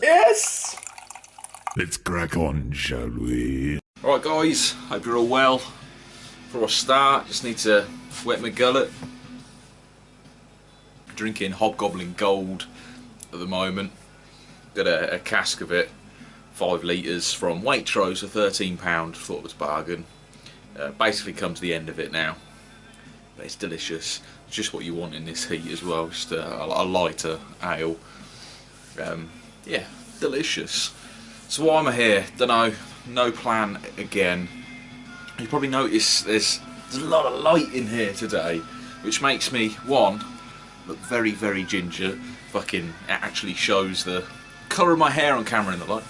Yes! Let's crack on, shall we? Alright guys, hope you're all well. Before I start, just need to wet my gullet. Drinking Hobgoblin Gold at the moment. Got a cask of it, 5 litres from Waitrose for £13, thought it was a bargain. Basically come to the end of it now. But it's delicious. It's just what you want in this heat as well, just a lighter ale. Yeah, delicious. So why am I here? Don't know. No plan again. You probably notice there's a lot of light in here today, which makes me, one, look very, very ginger. Fucking, it actually shows the colour of my hair on camera in the light.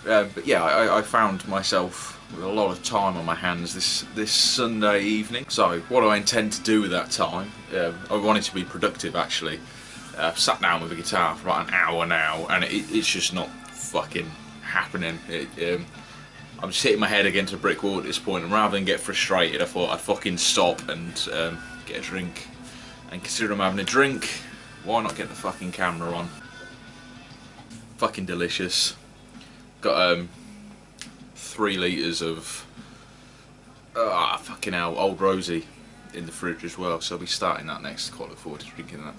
But yeah, I found myself with a lot of time on my hands this Sunday evening. So what do I intend to do with that time? I wanted to be productive actually. Sat down with a guitar for about an hour now, and it's just not fucking happening. I'm just hitting my head against a brick wall at this point, and rather than get frustrated, I thought I'd fucking stop and get a drink. And consider I'm having a drink, why not get the fucking camera on? Fucking delicious. Got 3 litres of fucking hell, Old Rosie in the fridge as well, so I'll be starting that next. Quite look forward to drinking that.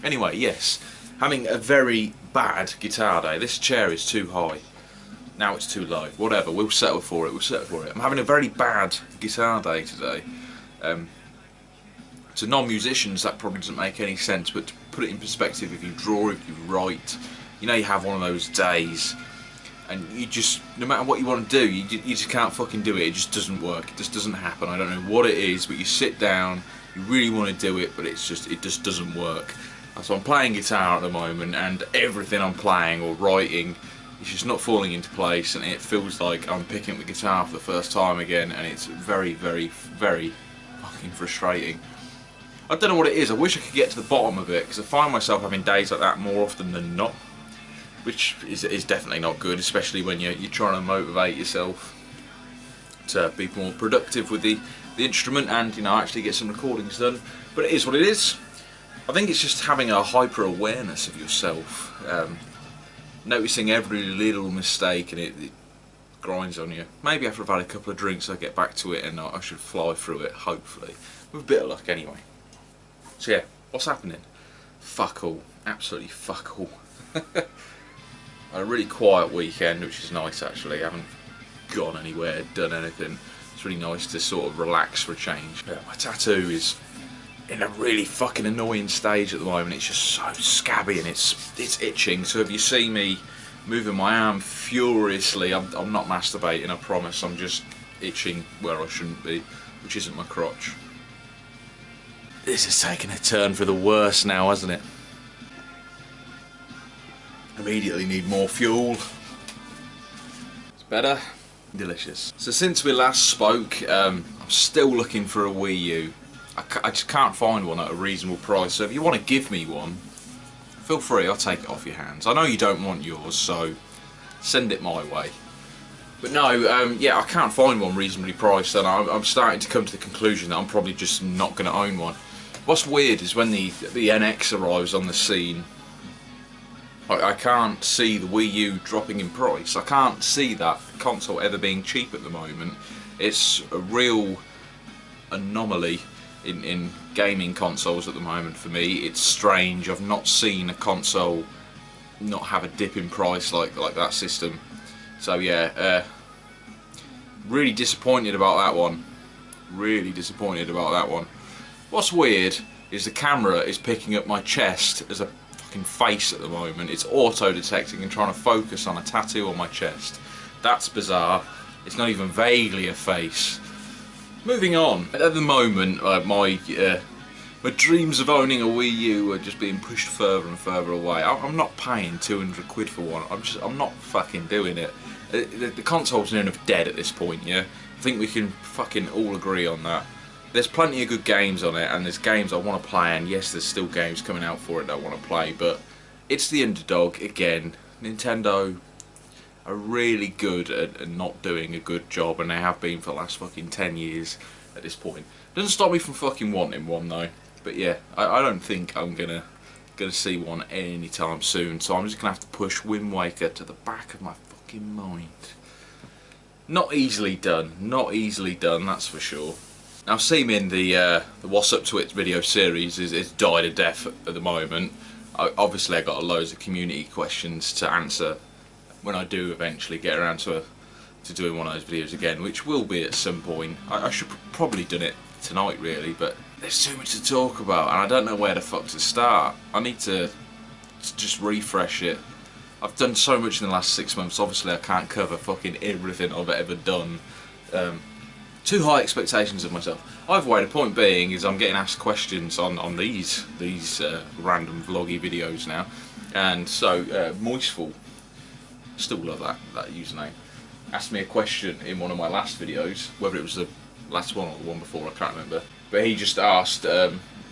Anyway, yes, having a very bad guitar day. This chair is too high. Now it's too low. Whatever, we'll settle for it. We'll settle for it. I'm having a very bad guitar day today. To non-musicians, that probably doesn't make any sense, but to put it in perspective, if you draw, if you write, you know, you have one of those days, and you just, no matter what you want to do, you just can't fucking do it. It just doesn't work. It just doesn't happen. I don't know what it is, but you sit down, you really want to do it, but it just doesn't work. So I'm playing guitar at the moment, and everything I'm playing or writing is just not falling into place, and it feels like I'm picking up the guitar for the first time again, and it's very, very, very fucking frustrating. I don't know what it is. I wish I could get to the bottom of it, because I find myself having days like that more often than not, which is definitely not good, especially when you're trying to motivate yourself to be more productive with the instrument and, you know, actually get some recordings done. But it is what it is. I think it's just having a hyper awareness of yourself, noticing every little mistake, and it grinds on you. Maybe after I've had a couple of drinks I get back to it and I should fly through it, hopefully, with a bit of luck anyway. So yeah, what's happening? Fuck all, absolutely fuck all. A really quiet weekend, which is nice actually. I haven't gone anywhere, done anything. It's really nice to sort of relax for a change. Yeah, my tattoo is in a really fucking annoying stage at the moment. It's just so scabby and it's itching. So if you see me moving my arm furiously, I'm not masturbating, I promise. I'm just itching where I shouldn't be, which isn't my crotch. This is taking a turn for the worse now, hasn't it? Immediately need more fuel. It's better. Delicious. So since we last spoke, I'm still looking for a Wii U. I just can't find one at a reasonable price, so if you want to give me one, feel free, I'll take it off your hands. I know you don't want yours, so send it my way. But no, yeah, I can't find one reasonably priced, and I'm starting to come to the conclusion that I'm probably just not going to own one. What's weird is when the NX arrives on the scene, I can't see the Wii U dropping in price. I can't see that console ever being cheap at the moment. It's a real anomaly in gaming consoles at the moment for me. It's strange. I've not seen a console not have a dip in price like that system. So yeah, really disappointed about that one. Really disappointed about that one. What's weird is the camera is picking up my chest as a fucking face at the moment. It's auto-detecting and trying to focus on a tattoo on my chest. That's bizarre. It's not even vaguely a face. Moving on. At the moment, my dreams of owning a Wii U are just being pushed further and further away. I'm not paying 200 quid for one. I'm not fucking doing it. The console's near enough dead at this point, yeah? I think we can fucking all agree on that. There's plenty of good games on it, and there's games I want to play, and yes, there's still games coming out for it that I want to play, but it's the underdog again. Nintendo are really good at not doing a good job, and they have been for the last fucking 10 years at this point. Doesn't stop me from fucking wanting one though. But yeah, I don't think I'm gonna see one anytime soon, so I'm just gonna have to push Wind Waker to the back of my fucking mind. Not easily done, not easily done, that's for sure. Now Seamin, the What's Up Twitch video series is died a death at the moment. Obviously I got loads of community questions to answer when I do eventually get around to doing one of those videos again, which will be at some point. I should probably done it tonight really, but there's too much to talk about and I don't know where the fuck to start. I need to just refresh it. I've done so much in the last 6 months, obviously I can't cover fucking everything I've ever done. Too high expectations of myself. Either way, the point being is I'm getting asked questions on these random vloggy videos now, and so Moistful, still love that username, asked me a question in one of my last videos, whether it was the last one or the one before, I can't remember, but he just asked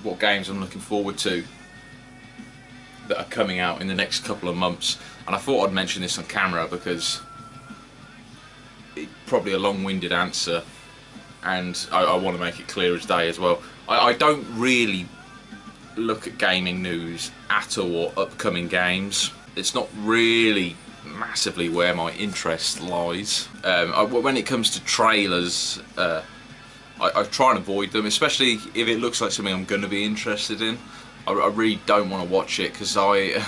what games I'm looking forward to that are coming out in the next couple of months, and I thought I'd mention this on camera because it's probably a long-winded answer, and I want to make it clear as day as well. I don't really look at gaming news at all, or upcoming games. It's not really massively where my interest lies. When it comes to trailers, I try and avoid them, especially if it looks like something I'm going to be interested in. I really don't want to watch it because I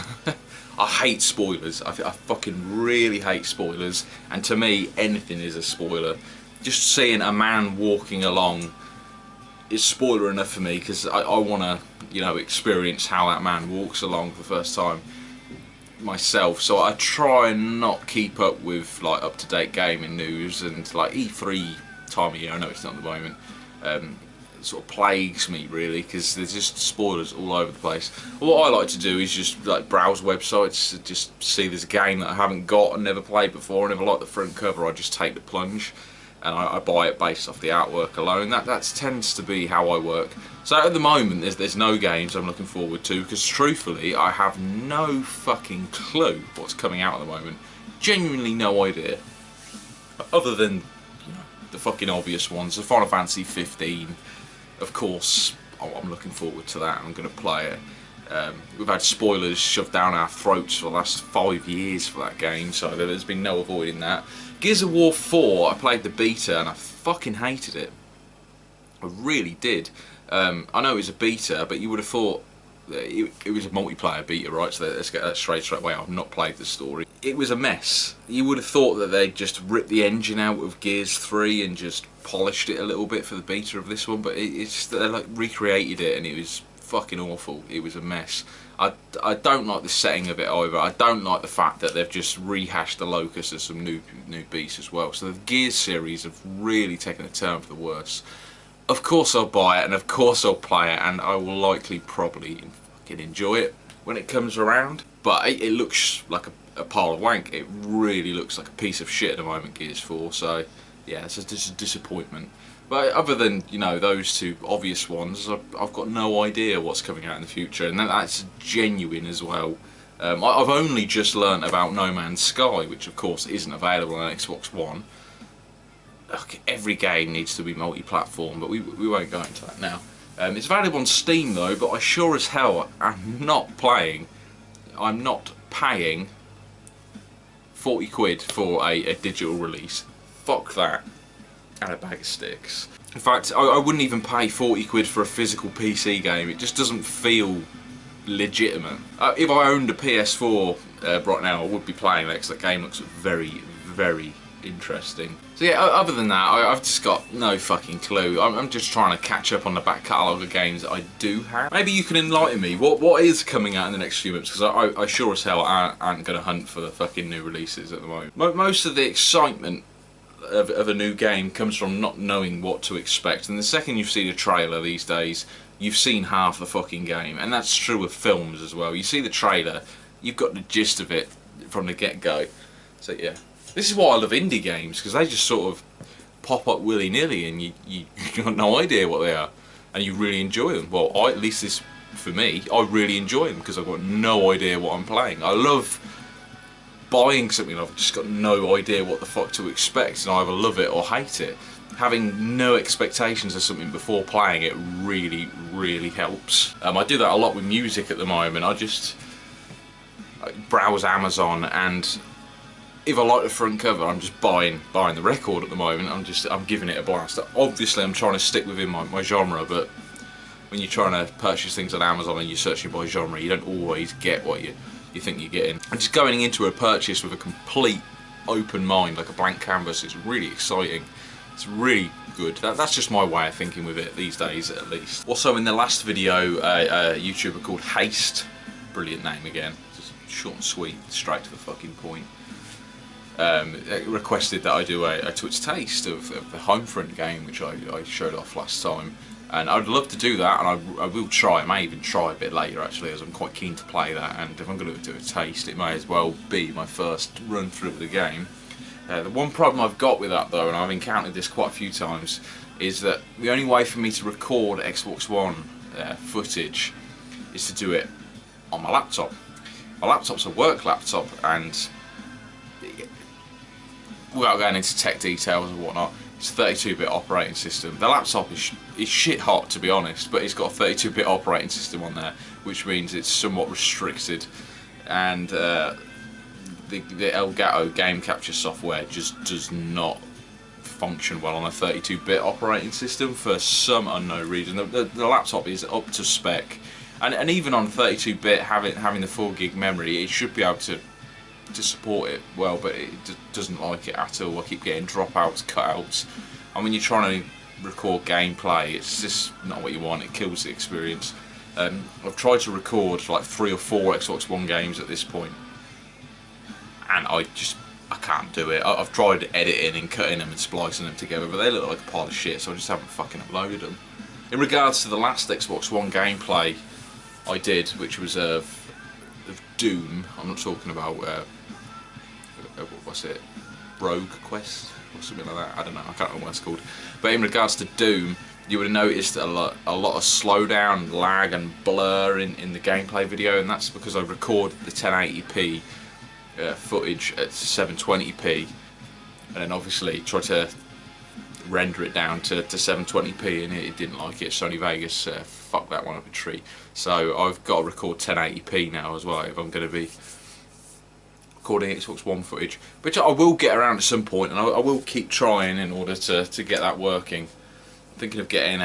hate spoilers. I fucking really hate spoilers, and to me anything is a spoiler. Just seeing a man walking along is spoiler enough for me, because I want to, you know, experience how that man walks along for the first time myself. So I try and not keep up with like up-to-date gaming news, and like E3 time of year, I know it's not at the moment, it sort of plagues me really, because there's just spoilers all over the place. What I like to do is just like browse websites, just see there's a game that I haven't got and never played before, and if I like the front cover I just take the plunge and I buy it based off the artwork alone. That tends to be how I work. So at the moment there's no games I'm looking forward to, because truthfully I have no fucking clue what's coming out at the moment. Genuinely no idea, other than, you know, the fucking obvious ones. The Final Fantasy 15, of course, I'm looking forward to that. I'm going to play it. We've had spoilers shoved down our throats for the last 5 years for that game, so there's been no avoiding that. Gears of War 4, I played the beta and I fucking hated it. I really did. I know it was a beta, but you would have thought it was a multiplayer beta, right? So let's get that straight away. I've not played the story. It was a mess. You would have thought that they'd just ripped the engine out of Gears 3 and just polished it a little bit for the beta of this one, but they like recreated it and it was fucking awful. It was a mess. I don't like the setting of it either. I don't like the fact that they've just rehashed the Locust as some new beasts as well. So the Gears series have really taken a turn for the worse. Of course I'll buy it, and of course I'll play it, and I will likely probably fucking enjoy it when it comes around. But it looks like a pile of wank. It really looks like a piece of shit at the moment, Gears 4. So yeah, it's a disappointment. But other than, you know, those two obvious ones, I've got no idea what's coming out in the future, and that's genuine as well. I've only just learnt about No Man's Sky, which of course isn't available on Xbox One. Look, every game needs to be multi-platform, but we won't go into that now. It's available on Steam though, but I sure as hell am not playing. I'm not paying 40 quid for a digital release. Fuck that. And a bag of sticks. In fact, I wouldn't even pay 40 quid for a physical PC game. It just doesn't feel legitimate. If I owned a PS4 right now, I would be playing that, because that game looks very, very interesting. So yeah, other than that, I've just got no fucking clue. I'm just trying to catch up on the back catalogue of games that I do have. Maybe you can enlighten me. What is coming out in the next few months? Because I sure as hell aren't going to hunt for the fucking new releases at the moment. Most of the excitement of a new game comes from not knowing what to expect, and the second you've seen a trailer these days, you've seen half the fucking game. And that's true of films as well. You see the trailer, you've got the gist of it from the get-go. So yeah, this is why I love indie games, because they just sort of pop up willy-nilly and you got no idea what they are, and you really enjoy them. Well, at least this, for me, I really enjoy them because I've got no idea what I'm playing. I love buying something, I've just got no idea what the fuck to expect, and I either love it or hate it. Having no expectations of something before playing it really helps. I do that a lot with music at the moment. I just browse Amazon, and if I like the front cover, I'm just buying the record at the moment. I'm giving it a blast. Obviously I'm trying to stick within my genre, but when you're trying to purchase things on Amazon and you're searching by genre, you don't always get what you think you're getting. And just going into a purchase with a complete open mind, like a blank canvas, is really exciting. It's really good. That's just my way of thinking with it these days, at least. Also, in the last video, a YouTuber called Haste, brilliant name again, just short and sweet, straight to the fucking point, requested that I do a Twitch taste of the Homefront game, which I showed off last time. And I'd love to do that, and I will try. I may even try a bit later, actually, as I'm quite keen to play that. And if I'm going to do a taste, it may as well be my first run through of the game. The one problem I've got with that, though, and I've encountered this quite a few times, is that the only way for me to record Xbox One footage is to do it on my laptop. My laptop's a work laptop, and without going into tech details and whatnot, it's a 32-bit operating system. The laptop is shit hot, to be honest, but it's got a 32-bit operating system on there, which means it's somewhat restricted, and the Elgato game capture software just does not function well on a 32-bit operating system for some unknown reason. The laptop is up to spec, and even on 32-bit, having the 4 gig memory, it should be able to support it well, but it doesn't like it at all. I keep getting dropouts, cutouts, and when you're trying to record gameplay, it's just not what you want. It kills the experience. I've tried to record like 3 or 4 Xbox One games at this point, and I can't do it. I've tried editing and cutting them and splicing them together, but they look like a pile of shit, so I just haven't fucking uploaded them. In regards to the last Xbox One gameplay I did, which was of Doom, I'm not talking about what's it, Rogue Quest or something like that, I don't know, I can't remember what it's called, but in regards to Doom, you would have noticed a lot of slowdown, lag and blur in the gameplay video, and that's because I recorded the 1080p footage at 720p, and then obviously tried to render it down to 720p, and it didn't like it. Sony Vegas fucked that one up a tree. So I've got to record 1080p now as well if I'm going to be recording Xbox One footage, which I will get around at some point, and I will keep trying in order to get that working. I'm thinking of getting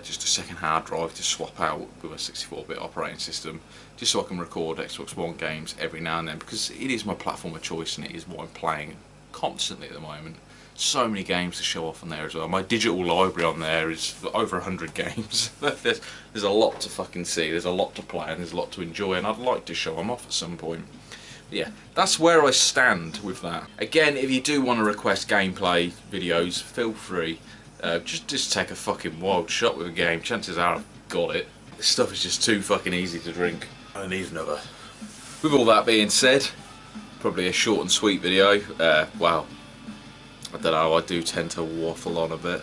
just a second hard drive to swap out with a 64-bit operating system, just so I can record Xbox One games every now and then, because it is my platform of choice and it is what I'm playing constantly at the moment. So many games to show off on there as well. My digital library on there is over 100 games. There's a lot to fucking see, there's a lot to play, and there's a lot to enjoy, and I'd like to show them off at some point. But yeah, that's where I stand with that. Again, if you do want to request gameplay videos, feel free. Just take a fucking wild shot with a game. Chances are I've got it. This stuff is just too fucking easy to drink. I need another. With all that being said, probably a short and sweet video. Wow. I don't know, I do tend to waffle on a bit.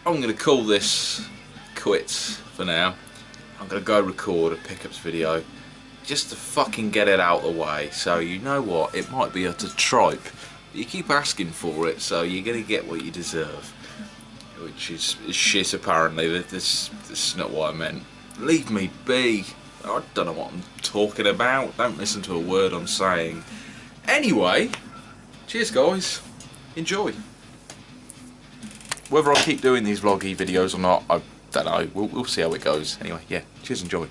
I'm going to call this quits for now. I'm going to go record a pickups video just to fucking get it out of the way. So you know what, it might be utter tripe, but you keep asking for it, so you're going to get what you deserve. Which is shit apparently. This is not what I meant. Leave me be. I don't know what I'm talking about. Don't listen to a word I'm saying. Anyway, cheers guys. Enjoy. Whether I keep doing these vloggy videos or not, I don't know. We'll see how it goes. Anyway, yeah, cheers, enjoy.